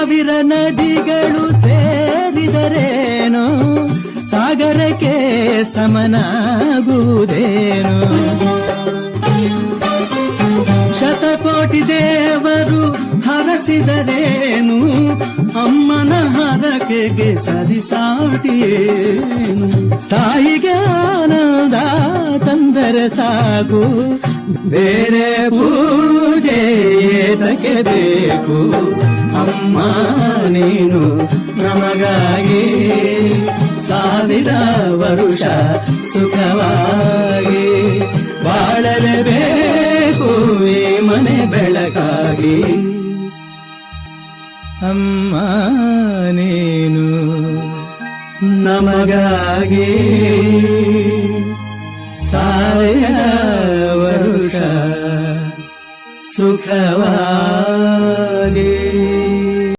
ಸಾವಿರ ನದಿಗಳು ಸೇರಿದರೇನು ಸಾಗರಕ್ಕೆ ಸಮನಾಗುವುದೇನು. ಶತಕೋಟಿ ದೇವರು ಹರಸಿದರೇನು ಅಮ್ಮನ ಹರಕೆಗೆ ಸರಿಸಾಟಿಯೇನು. ತಾಯಿಗೆ ಆನಂದ ತಂದರೆ ಸಾಕು, ಬೇರೆ ಪೂಜೆ ಏತಕ್ಕೆ ಬೇಕು. ಅಮ್ಮ ನೀನು ನಮಗಾಗಿ ಸಾವಿರ ವರುಷ ಸುಖವಾಗಿ ಬಾಳಲೇಬೇಕು ಈ ಮನೆ ಬೆಳಕಾಗಿ. ಅಮ್ಮ ನೀನು ನಮಗಾಗಿ ಸಾವಿರ ವರುಷ ಸುಖವಾಗಿ